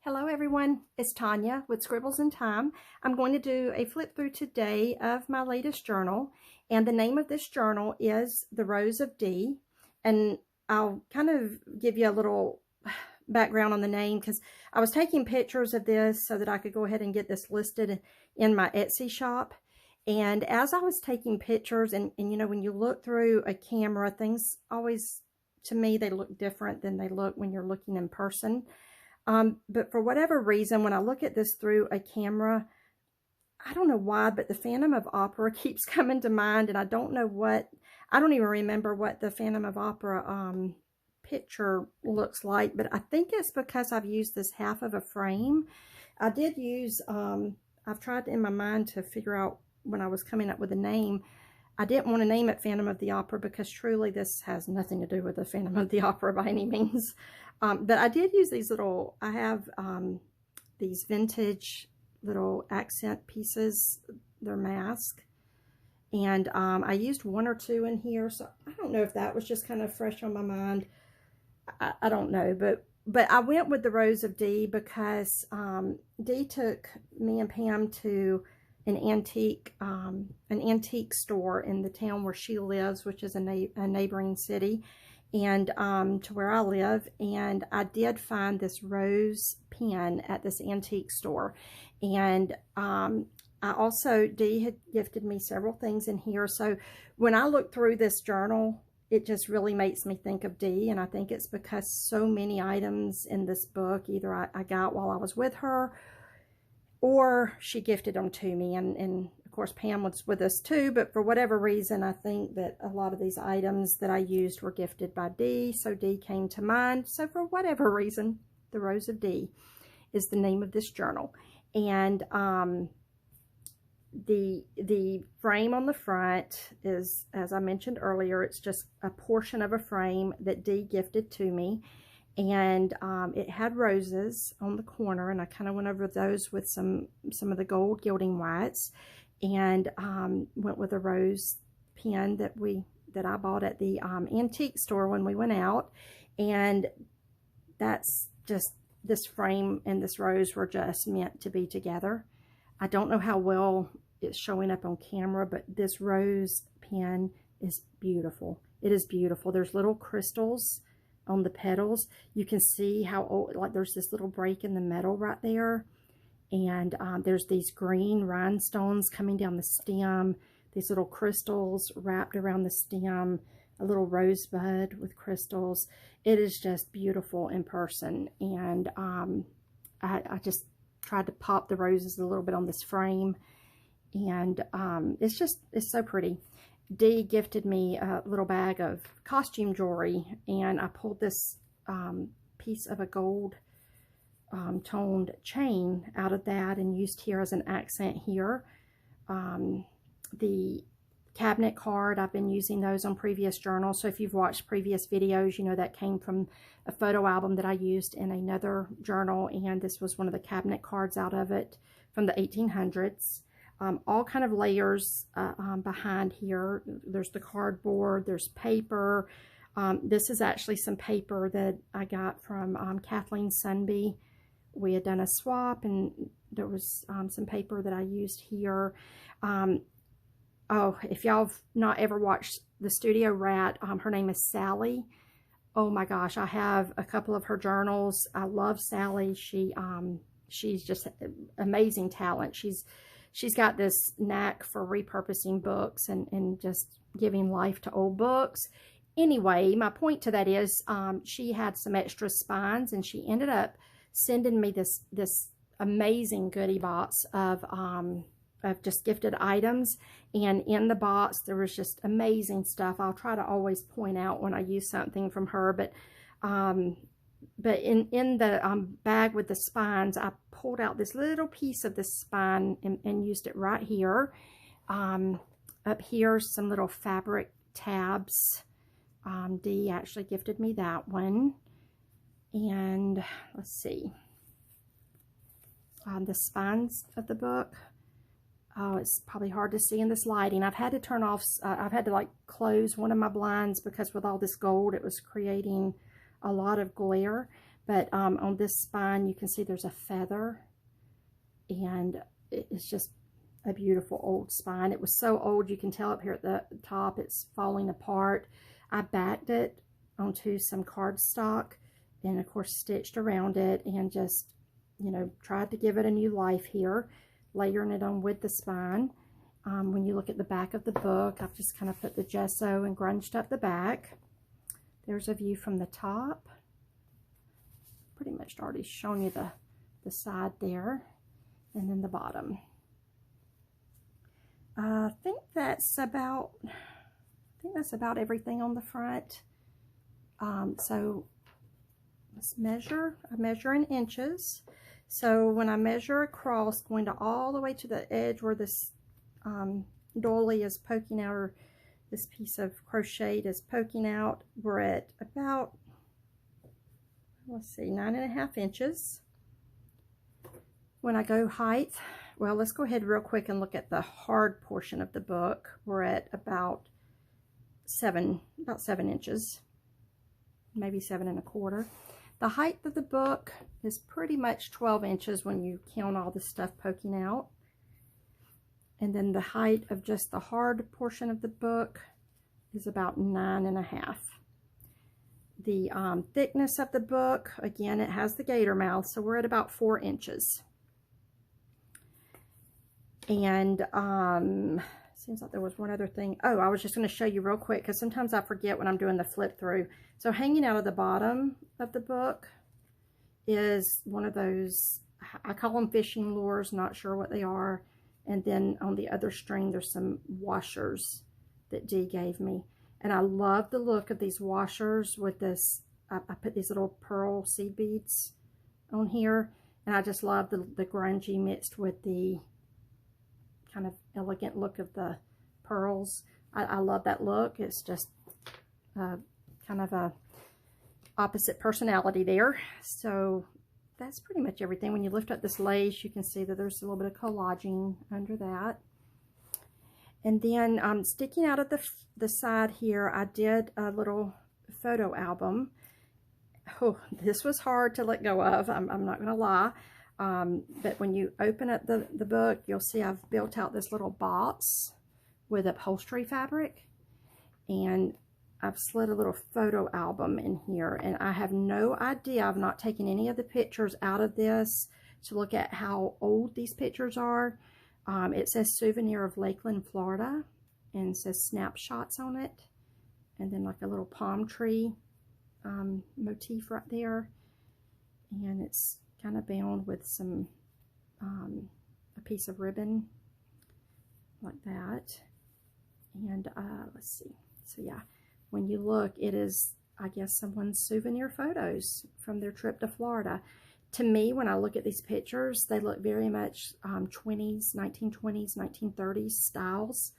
Hello everyone, it's Tonya with Scribbles in Time. I'm going to do a flip through today of my latest journal, and the name of this journal is The Rose of Dee, and I'll kind of give you a little background on the name because I was taking pictures of this so that I could go ahead and get this listed in my Etsy shop. And as I was taking pictures, and you know, when you look through a camera, things always, to me, they look different than they look when you're looking in person. But for whatever reason, when I look at this through a camera, I don't know why, but the Phantom of Opera keeps coming to mind, and I don't even remember what the Phantom of Opera picture looks like, but I think it's because I've used this half of a frame. I did use, I've tried in my mind to figure out when I was coming up with a name. I didn't want to name it Phantom of the Opera because truly this has nothing to do with the Phantom of the Opera by any means. But I did use these little, I have these vintage little accent pieces, they're mask. And I used one or two in here, so I don't know if that was just kind of fresh on my mind. I don't know, but I went with the Rose of Dee because Dee took me and Pam to an antique store in the town where she lives, which is a neighboring city, and to where I live. And I did find this rose pen at this antique store, and I also, Dee had gifted me several things in here. So when I look through this journal, it just really makes me think of Dee, and I think it's because so many items in this book either I got while I was with her, or she gifted them to me, and of course Pam was with us too, but for whatever reason I think that a lot of these items that I used were gifted by Dee, so Dee came to mind. So for whatever reason, The Rose of Dee is the name of this journal. And the frame on the front is, as I mentioned earlier, it's just a portion of a frame that Dee gifted to me. And it had roses on the corner, and I kind of went over those with some of the gold gilding whites, and went with a rose pen that I bought at the antique store when we went out. And that's just, this frame and this rose were just meant to be together. I don't know how well it's showing up on camera, but this rose pen is beautiful. It is beautiful. There's little crystals on the petals. You can see how old, like there's this little break in the metal right there, and there's these green rhinestones coming down the stem, these little crystals wrapped around the stem, a little rosebud with crystals. It is just beautiful in person, and I just tried to pop the roses a little bit on this frame, and it's so pretty. Dee gifted me a little bag of costume jewelry, and I pulled this piece of a gold toned chain out of that and used here as an accent here. The cabinet card, I've been using those on previous journals, so if you've watched previous videos, you know that came from a photo album that I used in another journal, and this was one of the cabinet cards out of it from the 1800s. All kind of layers behind here. There's the cardboard, there's paper. This is actually some paper that I got from Kathleen Sunby. We had done a swap, and there was some paper that I used here. Oh, if y'all have not ever watched the Studio Rat, her name is Sally. Oh my gosh, I have a couple of her journals. I love Sally. She's just amazing talent. She's got this knack for repurposing books and just giving life to old books. Anyway, my point to that is she had some extra spines, and she ended up sending me this amazing goodie box of just gifted items. And in the box, there was just amazing stuff. I'll try to always point out when I use something from her, but in the bag with the spines, I pulled out this little piece of the spine and used it right here. Up here, some little fabric tabs. Dee actually gifted me that one. And let's see. The spines of the book. Oh, it's probably hard to see in this lighting. I've had to turn off, I've had to like close one of my blinds because with all this gold, it was creating a lot of glare. But on this spine, you can see there's a feather, and it's just a beautiful old spine. It was so old, you can tell up here at the top, it's falling apart. I backed it onto some cardstock and of course stitched around it and just, you know, tried to give it a new life here, layering it on with the spine. When you look at the back of the book, I've just kind of put the gesso and grunged up the back. There's a view from the top. Pretty much already shown you the side there, and then the bottom. I think that's about everything on the front. So let's measure. I measure in inches. So when I measure across, going to all the way to the edge where this doily is poking out, or this piece of crocheted is poking out, we're at about, let's see, 9.5 inches. When I go height, well, let's go ahead real quick and look at the hard portion of the book. We're at about 7 inches, maybe 7.25. The height of the book is pretty much 12 inches when you count all the stuff poking out. And then the height of just the hard portion of the book is about 9.5. The thickness of the book, again, it has the gator mouth, so we're at about 4 inches. And seems like there was one other thing. Oh, I was just going to show you real quick, because sometimes I forget when I'm doing the flip through. So hanging out of the bottom of the book is one of those, I call them fishing lures, not sure what they are. And then on the other string, there's some washers that Dee gave me. And I love the look of these washers with this, I put these little pearl seed beads on here. And I just love the grungy mixed with the kind of elegant look of the pearls. I love that look. It's just kind of a opposite personality there. So that's pretty much everything. When you lift up this lace, you can see that there's a little bit of collaging under that. And then sticking out of the side here, I did a little photo album. Oh, this was hard to let go of, I'm not going to lie. But when you open up the book, you'll see I've built out this little box with upholstery fabric. And I've slid a little photo album in here. And I have no idea, I've not taken any of the pictures out of this to look at how old these pictures are. It says Souvenir of Lakeland, Florida, and it says snapshots on it. And then like a little palm tree motif right there. And it's kind of bound with some, a piece of ribbon like that. And let's see. So yeah, when you look, it is, I guess, someone's souvenir photos from their trip to Florida. To me, when I look at these pictures, they look very much 20s, 1920s, 1930s styles.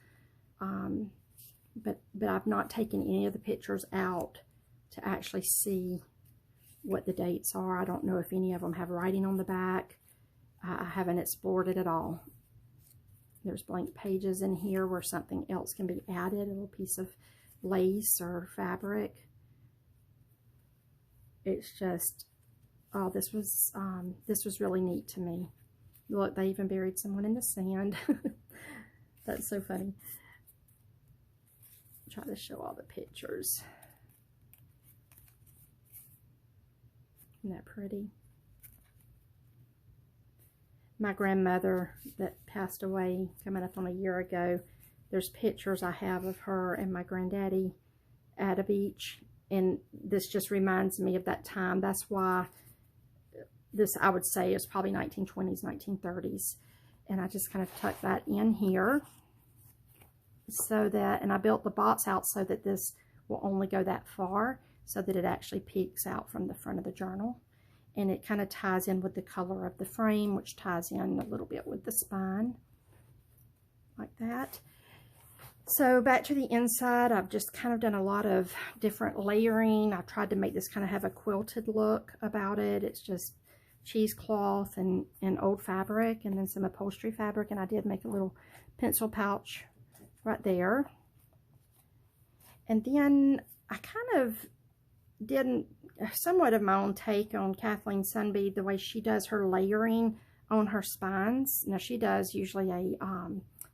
But I've not taken any of the pictures out to actually see what the dates are. I don't know if any of them have writing on the back. I haven't explored it at all. There's blank pages in here where something else can be added, a little piece of lace or fabric. It's just, oh, this was really neat to me. Look, they even buried someone in the sand. That's so funny. Try to show all the pictures. Isn't that pretty? My grandmother that passed away coming up on a year ago, there's pictures I have of her and my granddaddy at a beach, and this just reminds me of that time. That's why this, I would say, is probably 1920s, 1930s. And I just kind of tucked that in here so that, and I built the box out so that this will only go that far, so that it actually peeks out from the front of the journal. And it kind of ties in with the color of the frame, which ties in a little bit with the spine, like that. So back to the inside, I've just kind of done a lot of different layering. I tried to make this kind of have a quilted look about it. It's just cheesecloth and old fabric, and then some upholstery fabric, and I did make a little pencil pouch right there. And then I kind of didn't somewhat of my own take on Kathleen Sunbead, the way she does her layering on her spines. Now, she does usually a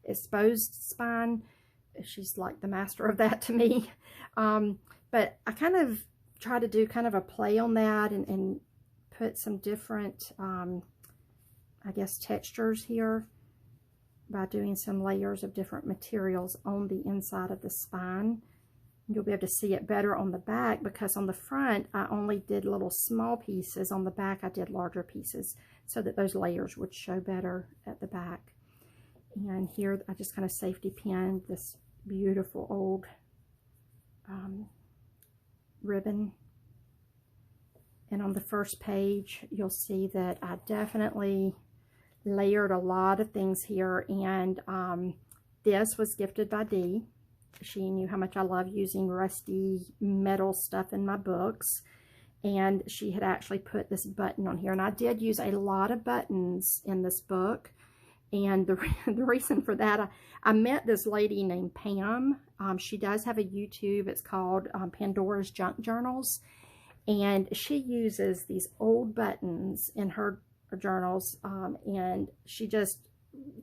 exposed spine. She's like the master of that to me. But I kind of try to do kind of a play on that and put some different, I guess, textures here by doing some layers of different materials on the inside of the spine. You'll be able to see it better on the back, because on the front I only did little small pieces. On the back I did larger pieces so that those layers would show better at the back. And here I just kind of safety pinned this beautiful old ribbon. And on the first page you'll see that I definitely layered a lot of things here. And this was gifted by Dee. She knew how much I love using rusty metal stuff in my books, and she had actually put this button on here. And I did use a lot of buttons in this book, and the reason for that, I met this lady named Pam. She does have a YouTube. It's called Pandora's Junk Journals, and she uses these old buttons in her journals, and she just,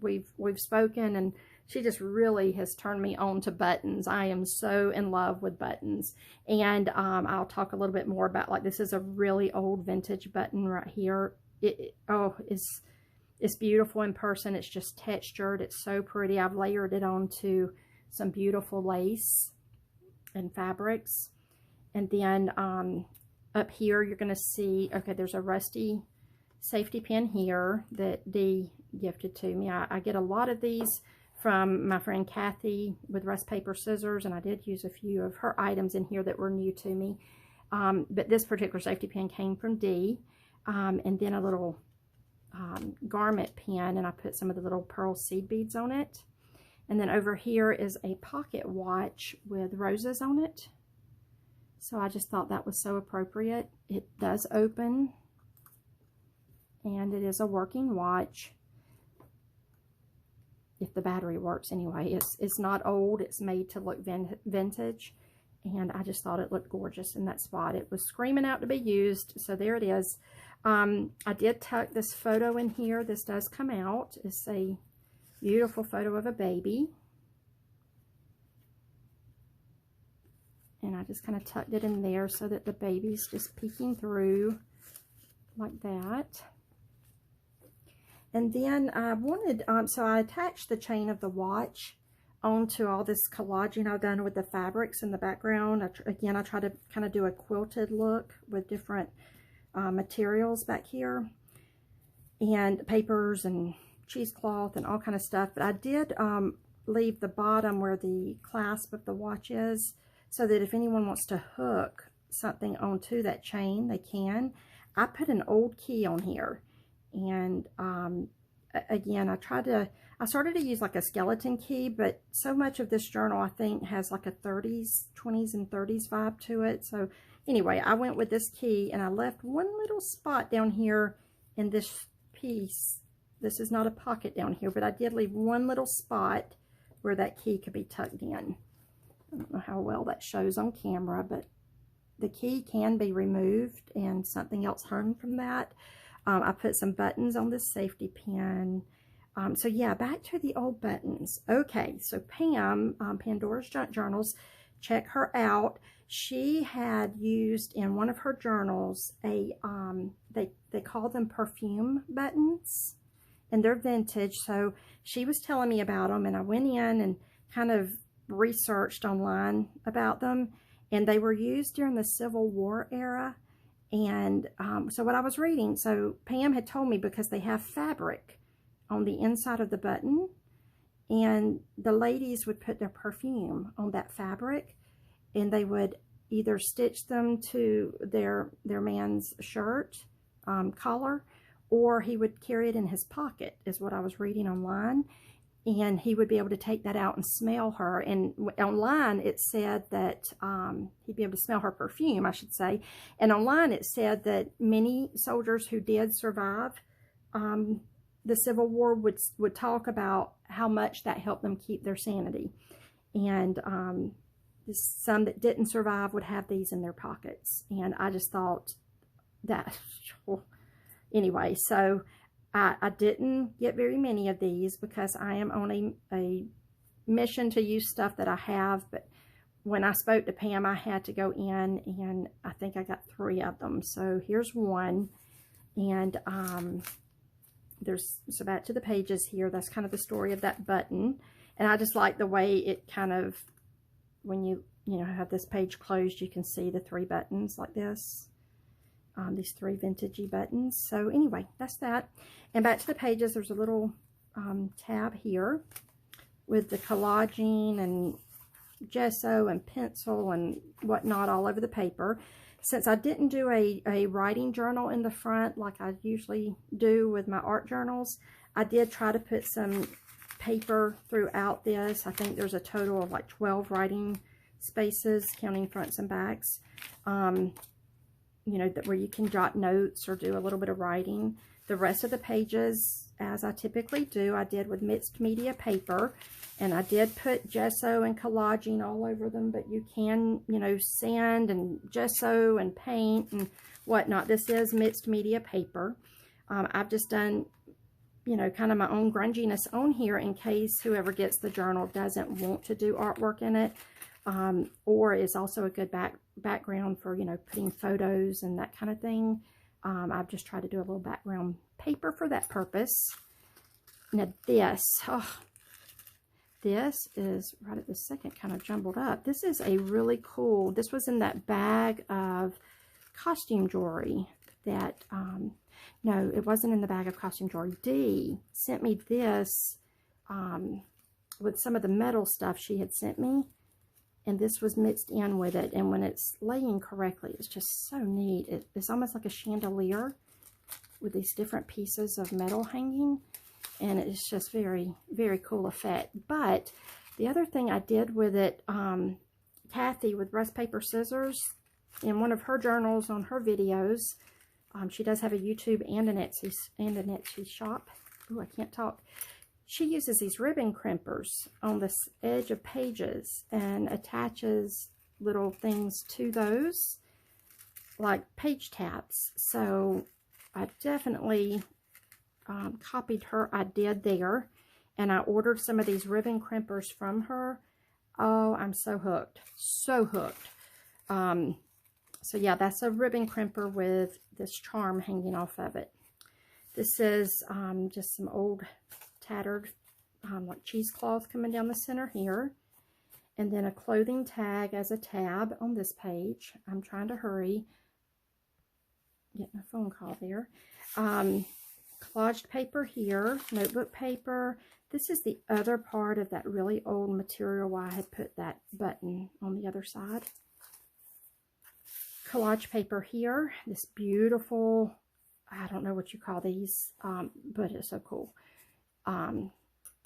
we've spoken, and she just really has turned me on to buttons. I am so in love with buttons. And I'll talk a little bit more about, like, this is a really old vintage button right here. It's beautiful in person. It's just textured. It's so pretty. I've layered it onto some beautiful lace and fabrics. And then up here you're going to see, okay, there's a rusty safety pin here that Dee gifted to me. I get a lot of these from my friend Kathy with Rust Paper Scissors, and I did use a few of her items in here that were new to me. But this particular safety pin came from Dee, and then a little garment pin, and I put some of the little pearl seed beads on it. And then over here is a pocket watch with roses on it. So I just thought that was so appropriate. It does open, and it is a working watch. If the battery works anyway. It's not old. It's made to look vintage, and I just thought it looked gorgeous in that spot. It was screaming out to be used, so there it is. I did tuck this photo in here. This does come out. It's a beautiful photo of a baby, and I just kind of tucked it in there so that the baby's just peeking through like that. And then I wanted, so I attached the chain of the watch onto all this collaging I've done with the fabrics in the background. Again, I try to kind of do a quilted look with different materials back here, and papers and cheesecloth and all kind of stuff. But I did leave the bottom where the clasp of the watch is, so that if anyone wants to hook something onto that chain, they can. I put an old key on here. And again, I started to use like a skeleton key, but so much of this journal I think has like a 20s and 30s vibe to it. So anyway, I went with this key, and I left one little spot down here in this piece. This is not a pocket down here, but I did leave one little spot where that key could be tucked in. I don't know how well that shows on camera, but the key can be removed and something else hung from that. I put some buttons on this safety pin. So yeah, back to the old buttons. Okay, so Pam, Pandora's Junk Journals, check her out. She had used in one of her journals a, they call them perfume buttons, and they're vintage. So she was telling me about them, and I went in and kind of researched online about them, and they were used during the Civil War era. And so what I was reading, so Pam had told me, because they have fabric on the inside of the button, and the ladies would put their perfume on that fabric, and they would either stitch them to their man's shirt collar, or he would carry it in his pocket, is what I was reading online. And he would be able to take that out and smell her. And online it said that he'd be able to smell her perfume, I should say. And online it said that many soldiers who did survive the Civil War would talk about how much that helped them keep their sanity. And some that didn't survive would have these in their pockets. And I just thought that, anyway, so I didn't get very many of these because I am on a mission to use stuff that I have. But when I spoke to Pam, I had to go in, and I think I got 3 of them. So here's one. And so back to the pages here. That's kind of the story of that button. And I just like the way it kind of, when you have this page closed, you can see the 3 buttons like this. These 3 vintagey buttons. So anyway, that's that. And back to the pages, there's a little tab here with the collaging and gesso and pencil and whatnot all over the paper. Since I didn't do a writing journal in the front like I usually do with my art journals, I did try to put some paper throughout this. I think there's a total of like 12 writing spaces, counting fronts and backs. Where you can jot notes or do a little bit of writing. The rest of the pages, as I typically do, I did with mixed media paper, and I did put gesso and collaging all over them, but you can, sand and gesso and paint and whatnot. This is mixed media paper. I've just done, kind of my own grunginess on here in case whoever gets the journal doesn't want to do artwork in it. Or is also a good background for, putting photos and that kind of thing. I've just tried to do a little background paper for that purpose. Now this is, right at this second, kind of jumbled up. This is a really cool, this was in that bag of costume jewelry that, no, it wasn't in the bag of costume jewelry. Dee sent me this with some of the metal stuff she had sent me. And this was mixed in with it. And when it's laying correctly, it's just so neat. It's almost like a chandelier with these different pieces of metal hanging. And it's just very, very cool effect. But the other thing I did with it, Kathy with Rust Paper Scissors, in one of her journals on her videos, she does have a YouTube and an Etsy shop. Ooh, I can't talk. She uses these ribbon crimpers on the edge of pages and attaches little things to those, like page tabs. So I definitely copied her idea there, and I ordered some of these ribbon crimpers from her. Oh, I'm so hooked. So hooked. So yeah, that's a ribbon crimper with this charm hanging off of it. This is just some old tattered like cheesecloth coming down the center here, and then a clothing tag as a tab on this page. I'm trying to hurry, getting a phone call there. Collage paper here, notebook paper. This is the other part of that really old material why I had put that button on the other side. Collage paper here, this beautiful, I don't know what you call these, but it's so cool.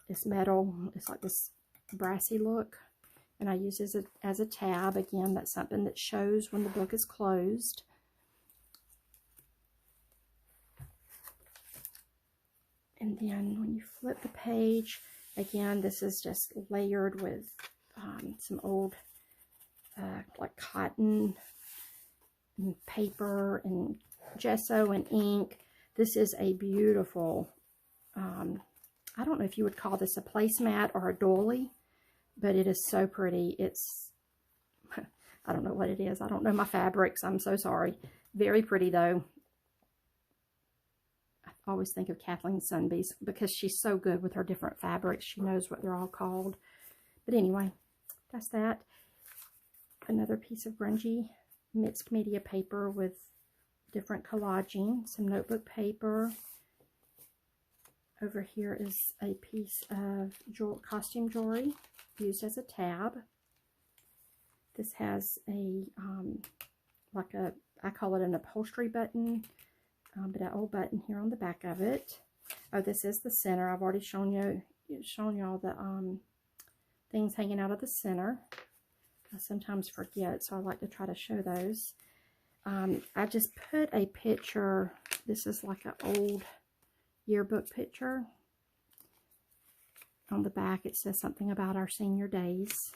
It's metal, it's like this brassy look, and I use it as a tab. Again, that's something that shows when the book is closed. And then when you flip the page, again, this is just layered with some old like cotton and paper and gesso and ink. This is a beautiful, I don't know if you would call this a placemat or a doily, but it is so pretty. It's, I don't know what it is. I don't know my fabrics. I'm so sorry. Very pretty though. I always think of Kathleen Sunbees because she's so good with her different fabrics. She knows what they're all called. But anyway, that's that. Another piece of grungy mixed media paper with different collaging. Some notebook paper. Over here is a piece of costume jewelry used as a tab. This has a, I call it an upholstery button, but an old button here on the back of it. Oh, this is the center. I've already shown y'all the things hanging out of the center. I sometimes forget, so I like to try to show those. I just put a picture. This is like an old yearbook picture. On the back it says something about our senior days.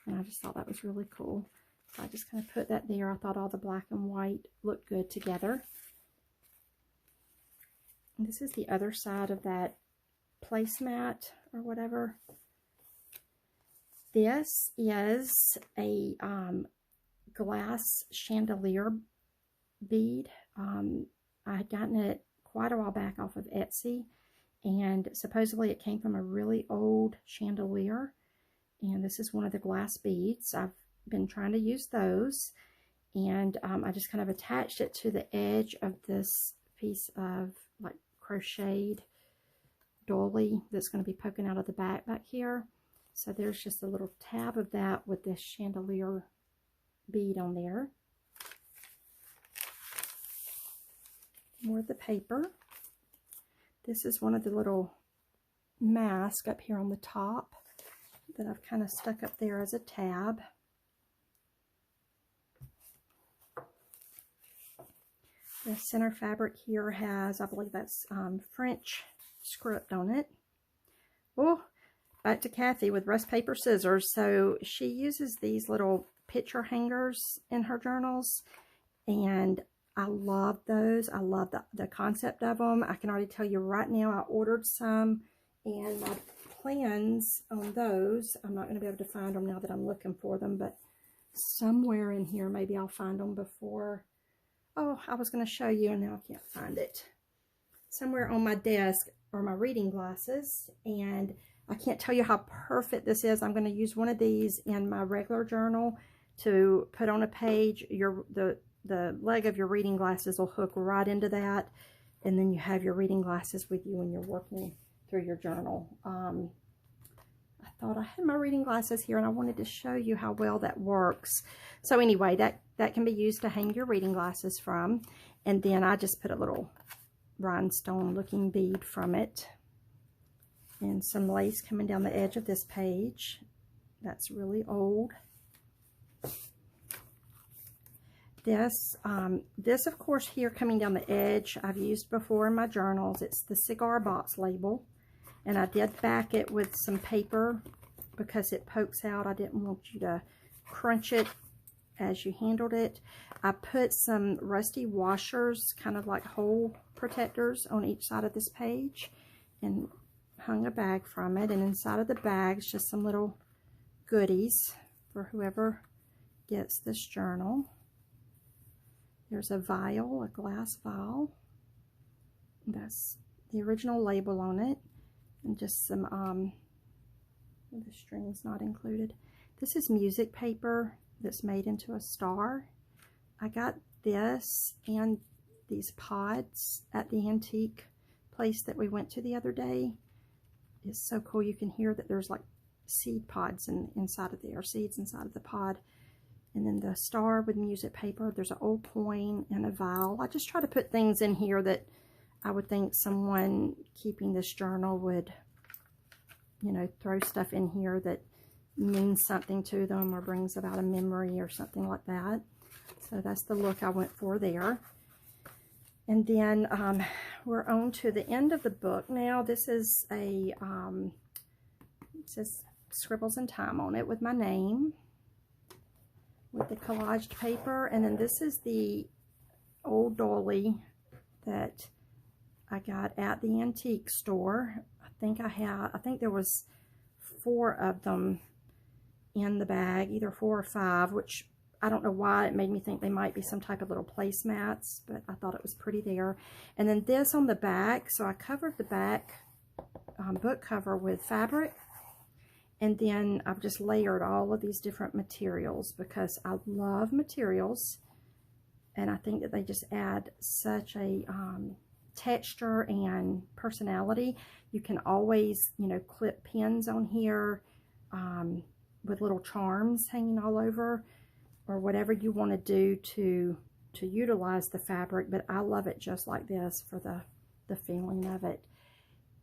And I just thought that was really cool. So I just kind of put that there. I thought all the black and white looked good together. And this is the other side of that placemat or whatever. This is a glass chandelier bead. I had gotten it quite a while back off of Etsy, and supposedly it came from a really old chandelier, and this is one of the glass beads. I've been trying to use those, and I just kind of attached it to the edge of this piece of like crocheted doily that's going to be poking out of the back here. So there's just a little tab of that with this chandelier bead on there. More of the paper. This is one of the little masks up here on the top that I've kind of stuck up there as a tab. The center fabric here has, I believe that's French script on it. Oh, back to Kathy with rest paper scissors. So she uses these little picture hangers in her journals, and I love those. I love the concept of them. I can already tell you right now I ordered some, and my plans on those, I'm not going to be able to find them now that I'm looking for them, but somewhere in here maybe I'll find them before. Oh, I was going to show you and now I can't find it. Somewhere on my desk are my reading glasses, and I can't tell you how perfect this is. I'm going to use one of these in my regular journal to put on a page. The leg of your reading glasses will hook right into that, and then you have your reading glasses with you when you're working through your journal. I thought I had my reading glasses here, and I wanted to show you how well that works. So anyway, that can be used to hang your reading glasses from. And then I just put a little rhinestone looking bead from it, and some lace coming down the edge of this page. That's really old. This of course here coming down the edge I've used before in my journals. It's the Cigar Box Label, and I did back it with some paper because it pokes out. I didn't want you to crunch it as you handled it. I put some rusty washers, kind of like hole protectors, on each side of this page and hung a bag from it. And inside of the bag is just some little goodies for whoever gets this journal. There's a vial, a glass vial. That's the original label on it. And just some, the string's not included. This is music paper that's made into a star. I got this and these pods at the antique place that we went to the other day. It's so cool. You can hear that there's like seed pods inside of there, seeds inside of the pod. And then the star with music paper. There's an old coin and a vial. I just try to put things in here that I would think someone keeping this journal would, you know, throw stuff in here that means something to them or brings about a memory or something like that. So that's the look I went for there. And then we're on to the end of the book now. This is a, it says Scribbles in Time on it with my name, with the collaged paper. And then this is the old dolly that I got at the antique store. I think there was 4 of them in the bag, either 4 or 5, which I don't know why it made me think they might be some type of little placemats, but I thought it was pretty there. And then this on the back, so I covered the back book cover with fabric, and then I've just layered all of these different materials because I love materials, and I think that they just add such a texture and personality. You can always, you know, clip pins on here with little charms hanging all over, or whatever you want to do to utilize the fabric, but I love it just like this for the feeling of it.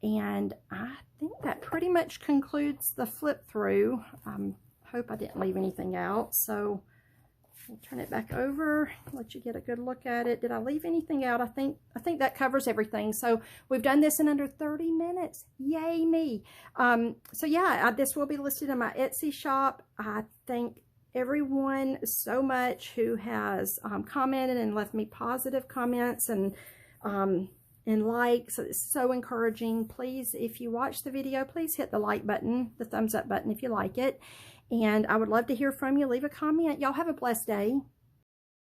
And I think that pretty much concludes the flip through. Hope I didn't leave anything out. So We'll turn it back over, let you get a good look at it. Did I leave anything out? I think that covers everything. So we've done this in under 30 minutes. Yay me. So yeah, this will be listed in my Etsy shop. I thank everyone so much who has commented and left me positive comments and likes. It's so encouraging. Please, if you watch the video, please hit the like button, the thumbs up button if you like it. And I would love to hear from you. Leave a comment. Y'all have a blessed day.